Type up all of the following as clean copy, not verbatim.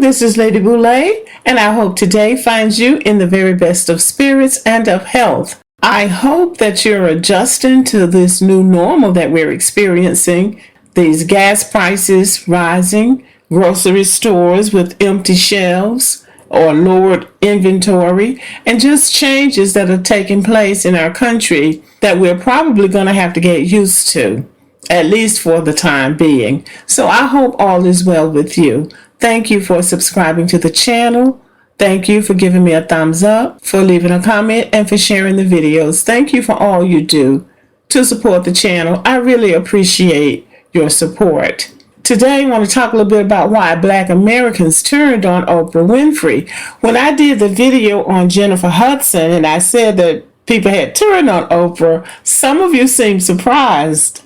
this is Lady Boulay, and I hope today finds you in the very best of spirits and of health. I hope that you're adjusting to this new normal that we're experiencing, these gas prices rising, grocery stores with empty shelves or lowered inventory, and just changes that are taking place in our country that we're probably going to have to get used to, at least for the time being. So I hope all is well with you. Thank you for subscribing to the channel. Thank you for giving me a thumbs up, for leaving a comment, and for sharing the videos. Thank you for all you do to support the channel. I really appreciate your support. Today, I want to talk a little bit about why Black Americans turned on Oprah Winfrey. When I did the video on Jennifer Hudson and I said that people had turned on Oprah, some of you seemed surprised.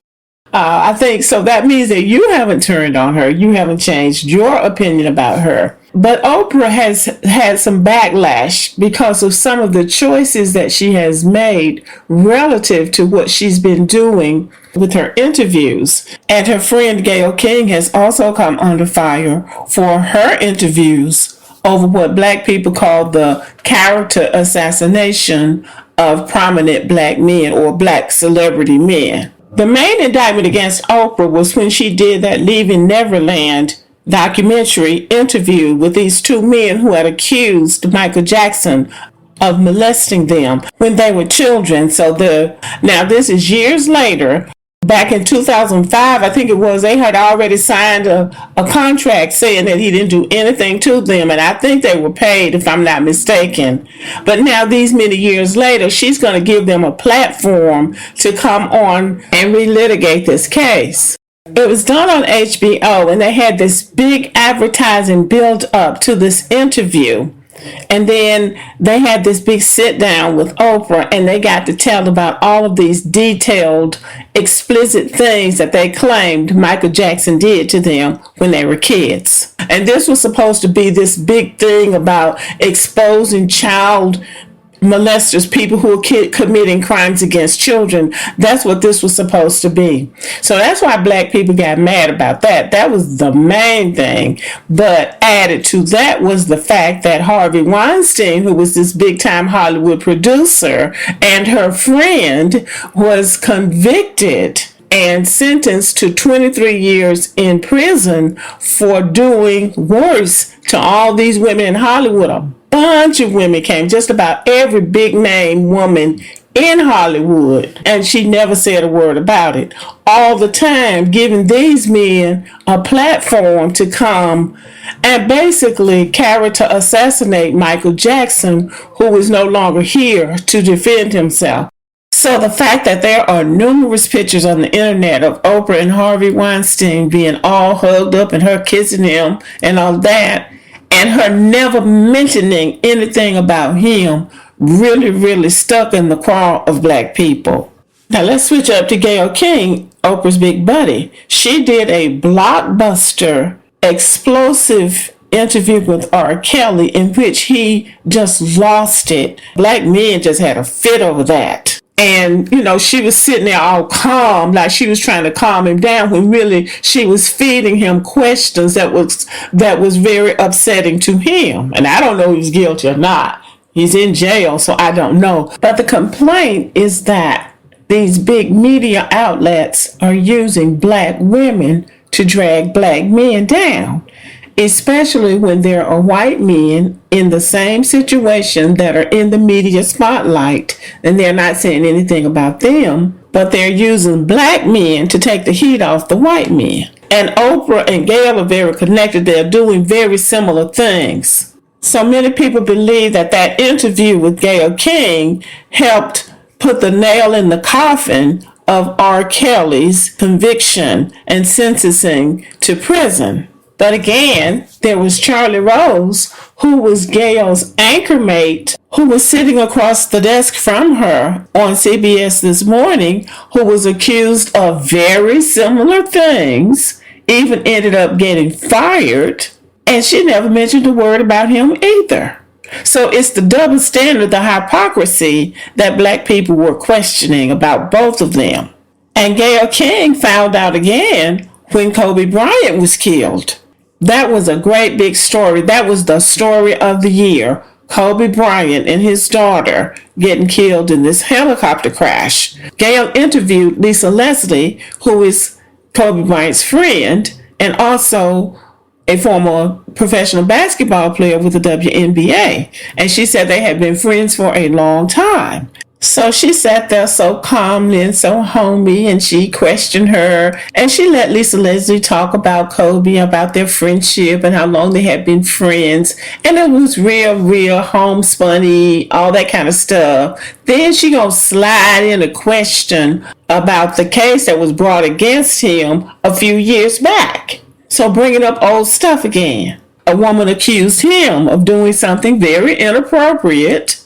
I think so that means that you haven't turned on her. You haven't changed your opinion about her. But Oprah has had some backlash because of some of the choices that she has made relative to what she's been doing with her interviews. And her friend Gayle King has also come under fire for her interviews over what Black people call the character assassination of prominent Black men or Black celebrity men. The main indictment against Oprah was when she did that Leaving Neverland documentary interview with these two men who had accused Michael Jackson of molesting them when they were children. Now this is years later. Back in 2005, I think it was, they had already signed a contract saying that he didn't do anything to them. And I think they were paid, if I'm not mistaken. But now, these many years later, she's going to give them a platform to come on and relitigate this case. It was done on HBO, and they had this big advertising build up to this interview. And then they had this big sit down with Oprah, and they got to tell about all of these detailed, explicit things that they claimed Michael Jackson did to them when they were kids. And this was supposed to be this big thing about exposing child molesters, people who are committing crimes against children. That's what this was supposed to be. So that's why Black people got mad about that. That was the main thing. But added to that was the fact that Harvey Weinstein, who was this big time Hollywood producer, and her friend was convicted and sentenced to 23 years in prison for doing worse to all these women in Hollywood. A bunch of women came, just about every big name woman in Hollywood, and she never said a word about it. All the time giving these men a platform to come and basically character assassinate Michael Jackson, who is no longer here to defend himself. So the fact that there are numerous pictures on the internet of Oprah and Harvey Weinstein being all hugged up and her kissing him and all that, and her never mentioning anything about him, really stuck in the craw of Black people. Now let's switch up to Gayle King, Oprah's big buddy. She did a blockbuster, explosive interview with R. Kelly in which he just lost it. Black men just had a fit over that. And, she was sitting there all calm, like she was trying to calm him down, when really she was feeding him questions that was very upsetting to him. And I don't know if he's guilty or not. He's in jail, so I don't know. But the complaint is that these big media outlets are using Black women to drag Black men down, especially when there are white men in the same situation that are in the media spotlight, and they're not saying anything about them, but they're using Black men to take the heat off the white men. And Oprah and Gayle are very connected. They're doing very similar things. So many people believe that interview with Gayle King helped put the nail in the coffin of R. Kelly's conviction and sentencing to prison. But again, there was Charlie Rose, who was Gayle's anchor mate, who was sitting across the desk from her on CBS This Morning, who was accused of very similar things, even ended up getting fired, and she never mentioned a word about him either. So it's the double standard, the hypocrisy that Black people were questioning about both of them. And Gayle King found out again when Kobe Bryant was killed. That was a great big story. That was the story of the year. Kobe Bryant and his daughter getting killed in this helicopter crash. Gayle interviewed Lisa Leslie, who is Kobe Bryant's friend and also a former professional basketball player with the WNBA. And she said they had been friends for a long time. So she sat there so calmly and so homey, and she questioned her, and she let Lisa Leslie talk about Kobe, about their friendship and how long they had been friends. And it was real homespunny, all that kind of stuff. Then she gonna slide in a question about the case that was brought against him a few years back. So bringing up old stuff again. A woman accused him of doing something very inappropriate,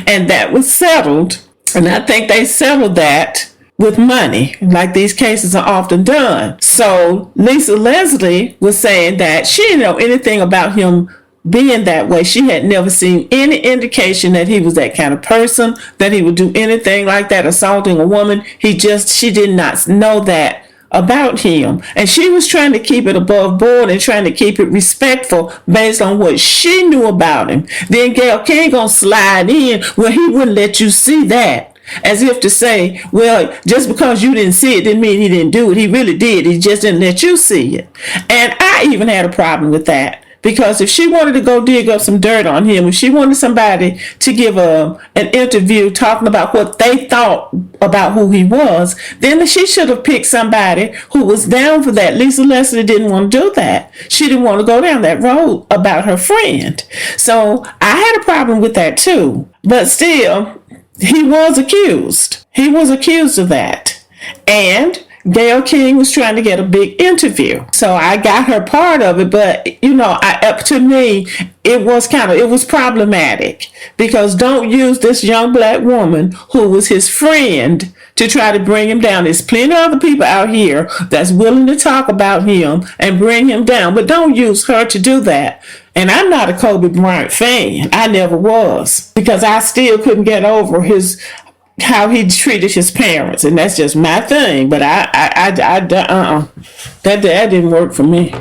and that was settled. And I think they settled that with money, like these cases are often done. So Lisa Leslie was saying that she didn't know anything about him being that way. She had never seen any indication that he was that kind of person, that he would do anything like that, assaulting a woman. She did not know that about him, and she was trying to keep it above board and trying to keep it respectful based on what she knew about him. Then Gayle King gonna slide in, well, he wouldn't let you see that, as if to say, well, just because you didn't see it didn't mean he didn't do it. He really did. He just didn't let you see it. And I even had a problem with that. Because if she wanted to go dig up some dirt on him, if she wanted somebody to give an interview talking about what they thought about who he was, then she should have picked somebody who was down for that. Lisa Leslie didn't want to do that. She didn't want to go down that road about her friend. So I had a problem with that too. But still, he was accused. He was accused of that. And Gayle King was trying to get a big interview. So I got her part of it, but to me, it was problematic, because don't use this young black woman who was his friend to try to bring him down. There's plenty of other people out here that's willing to talk about him and bring him down, but don't use her to do that. And I'm not a Kobe Bryant fan. I never was, because I still couldn't get over how he treated his parents, and that's just my thing. But that didn't work for me.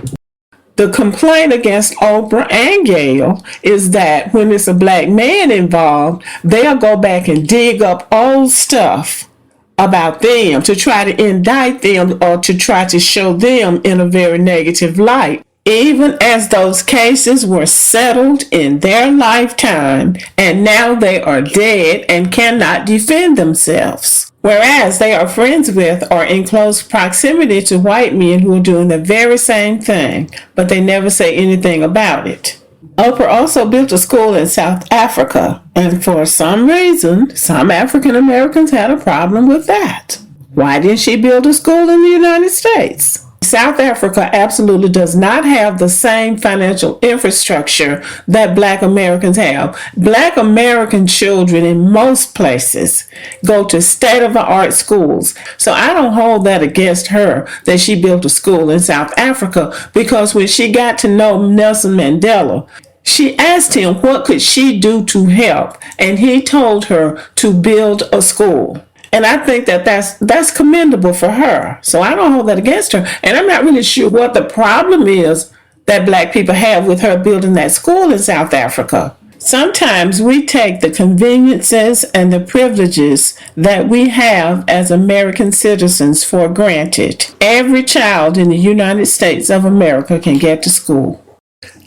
The complaint against Oprah and Gayle is that when it's a black man involved, they'll go back and dig up old stuff about them to try to indict them or to try to show them in a very negative light, even as those cases were settled in their lifetime and now they are dead and cannot defend themselves. Whereas they are friends with or in close proximity to white men who are doing the very same thing, but they never say anything about it. Oprah also built a school in South Africa, and for some reason, some African Americans had a problem with that. Why didn't she build a school in the United States? South Africa absolutely does not have the same financial infrastructure that Black Americans have. Black American children in most places go to state-of-the-art schools. So I don't hold that against her that she built a school in South Africa, because when she got to know Nelson Mandela, she asked him what could she do to help, and he told her to build a school. And I think that's commendable for her. So I don't hold that against her. And I'm not really sure what the problem is that black people have with her building that school in South Africa. Sometimes we take the conveniences and the privileges that we have as American citizens for granted. Every child in the United States of America can get to school.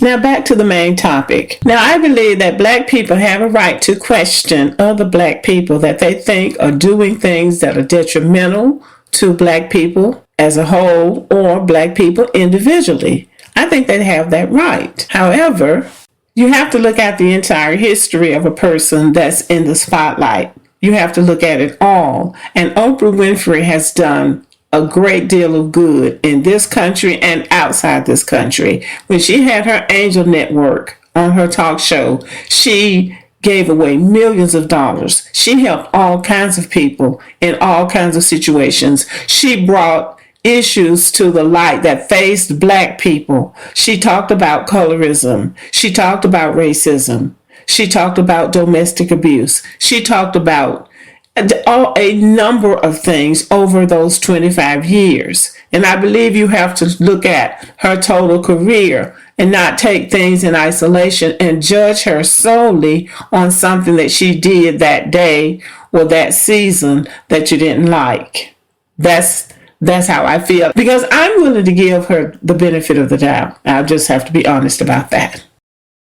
Now back to the main topic. Now I believe that black people have a right to question other black people that they think are doing things that are detrimental to black people as a whole or black people individually. I think they have that right. However, you have to look at the entire history of a person that's in the spotlight. You have to look at it all. And Oprah Winfrey has done a great deal of good in this country and outside this country. When she had her Angel Network on her talk show, she gave away millions of dollars. She helped all kinds of people in all kinds of situations. She brought issues to the light that faced black people. She talked about colorism. She talked about racism. She talked about domestic abuse. She talked about a number of things over those 25 years. And I believe you have to look at her total career and not take things in isolation and judge her solely on something that she did that day or that season that you didn't like. That's how I feel, because I'm willing to give her the benefit of the doubt. I'll just have to be honest about that.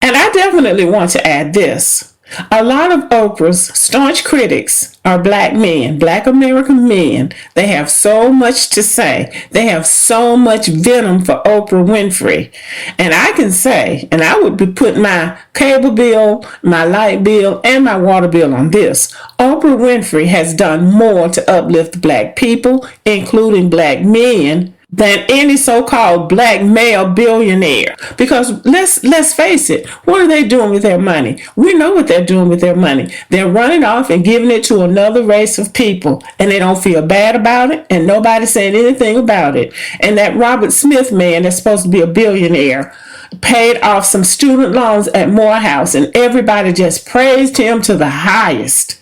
And I definitely want to add this. A lot of Oprah's staunch critics are black men, black American men. They have so much to say. They have so much venom for Oprah Winfrey. And I can say, and I would be putting my cable bill, my light bill, and my water bill on this. Oprah Winfrey has done more to uplift black people, including black men, than any so-called black male billionaire. Because let's face it, what are they doing with their money? We know what they're doing with their money. They're running off and giving it to another race of people, and they don't feel bad about it, and nobody's saying anything about it. And that Robert Smith man that's supposed to be a billionaire paid off some student loans at Morehouse, and everybody just praised him to the highest.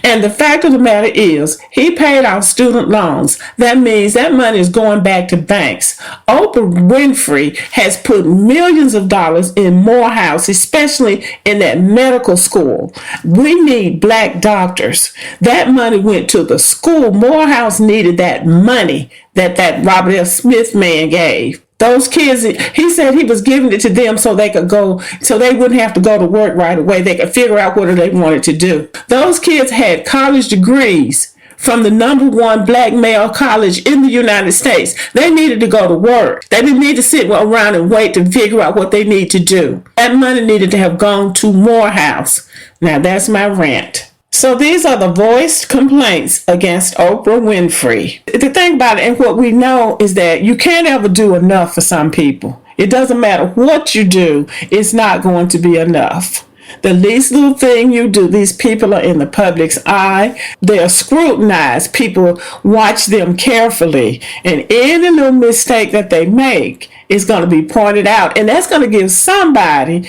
And the fact of the matter is, he paid off student loans. That means that money is going back to banks. Oprah Winfrey has put millions of dollars in Morehouse, especially in that medical school. We need black doctors. That money went to the school. Morehouse needed that money that Robert F. Smith man gave. Those kids, he said he was giving it to them so they could go, so they wouldn't have to go to work right away. They could figure out what they wanted to do. Those kids had college degrees from the #1 black male college in the United States. They needed to go to work. They didn't need to sit around and wait to figure out what they need to do. That money needed to have gone to Morehouse. Now that's my rant. So these are the voiced complaints against Oprah Winfrey. The thing about it, and what we know, is that you can't ever do enough for some people. It doesn't matter what you do, it's not going to be enough. The least little thing you do, these people are in the public's eye. They are scrutinized. People watch them carefully. And any little mistake that they make is going to be pointed out. And that's going to give somebody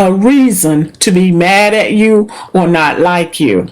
a reason to be mad at you or not like you.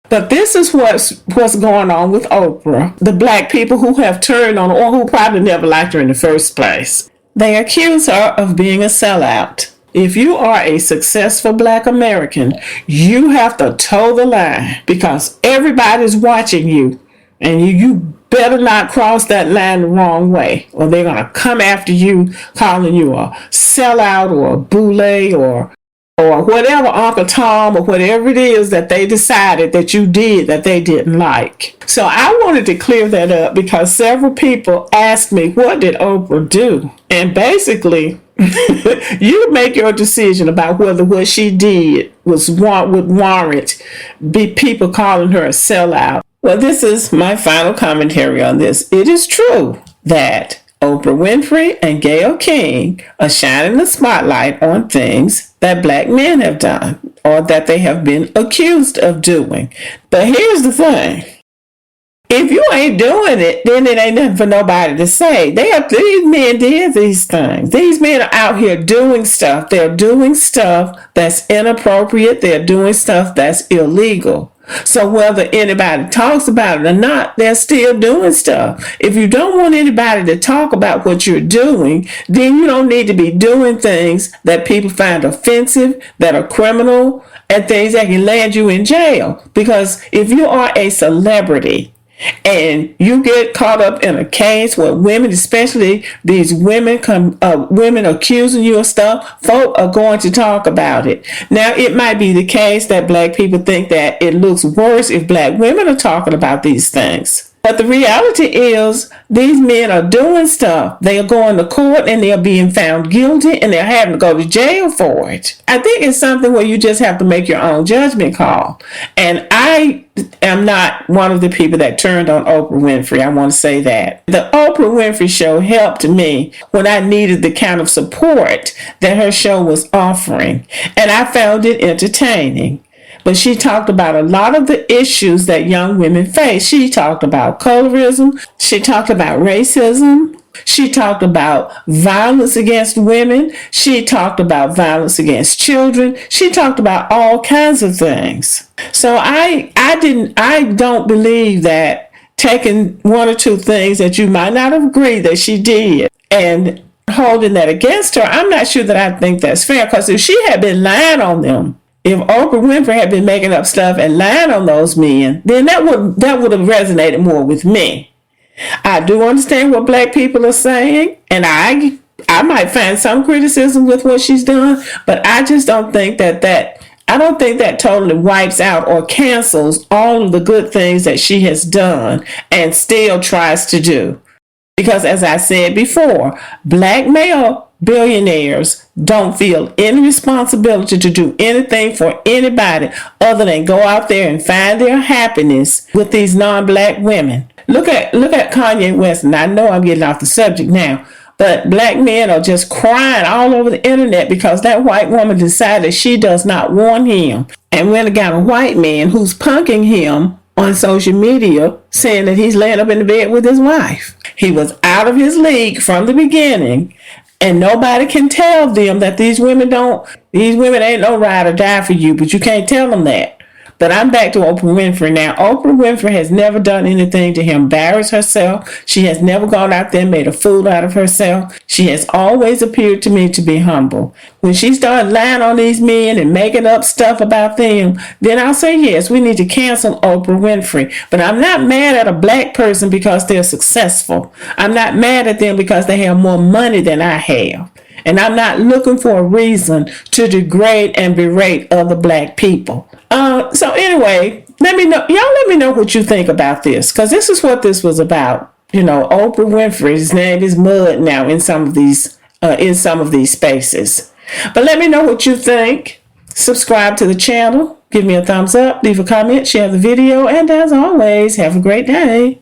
But this is what's going on with Oprah. The black people who have turned on, or who probably never liked her in the first place, they accuse her of being a sellout. If you are a successful black American, you have to toe the line, because everybody's watching you, and you better not cross that line the wrong way, or they're going to come after you, calling you a sellout or a boule or whatever, Uncle Tom, or whatever it is that they decided that you did that they didn't like. So I wanted to clear that up, because several people asked me, what did Oprah do? And basically, you make your decision about whether what she did would warrant people calling her a sellout. Well, this is my final commentary on this. It is true that Oprah Winfrey and Gayle King are shining the spotlight on things that black men have done, or that they have been accused of doing. But here's the thing. If you ain't doing it, then it ain't nothing for nobody to say. These men did these things. These men are out here doing stuff. They're doing stuff that's inappropriate. They're doing stuff that's illegal. So whether anybody talks about it or not, they're still doing stuff. If you don't want anybody to talk about what you're doing, then you don't need to be doing things that people find offensive, that are criminal, and things that can land you in jail. Because if you are a celebrity and you get caught up in a case where women, especially these women women accusing you of stuff, folk are going to talk about it. Now, it might be the case that black people think that it looks worse if black women are talking about these things. But the reality is, these men are doing stuff. They are going to court and they're being found guilty, and they're having to go to jail for it. I think it's something where you just have to make your own judgment call. And I am not one of the people that turned on Oprah Winfrey. I want to say that. The Oprah Winfrey Show helped me when I needed the kind of support that her show was offering. And I found it entertaining. But she talked about a lot of the issues that young women face. She talked about colorism. She talked about racism. She talked about violence against women. She talked about violence against children. She talked about all kinds of things. So I don't believe that taking one or two things that you might not have agreed that she did and holding that against her, I'm not sure that I think that's fair. Because if she had been lying on them, if Oprah Winfrey had been making up stuff and lying on those men, then that would have resonated more with me. I do understand what black people are saying, and I might find some criticism with what she's done, but I just don't think that I don't think that totally wipes out or cancels all of the good things that she has done and still tries to do. Because as I said before, black male billionaires don't feel any responsibility to do anything for anybody other than go out there and find their happiness with these non-black women. Look at Kanye West, and I know I'm getting off the subject now, but black men are just crying all over the internet because that white woman decided she does not want him and went and got a white man who's punking him on social media saying that he's laying up in the bed with his wife. He was out of his league from the beginning, and nobody can tell them that these women ain't no ride or die for you, but you can't tell them that. But I'm back to Oprah Winfrey now. Oprah Winfrey has never done anything to embarrass herself. She has never gone out there and made a fool out of herself. She has always appeared to me to be humble. When she started lying on these men and making up stuff about them, then I'll say, yes, we need to cancel Oprah Winfrey. But I'm not mad at a black person because they're successful. I'm not mad at them because they have more money than I have. And I'm not looking for a reason to degrade and berate other black people. So anyway, let me know what you think about this, because this is what this was about. Oprah Winfrey's name is mud now in some of these spaces. But let me know what you think. Subscribe to the channel, give me a thumbs up, leave a comment, share the video, and as always, have a great day.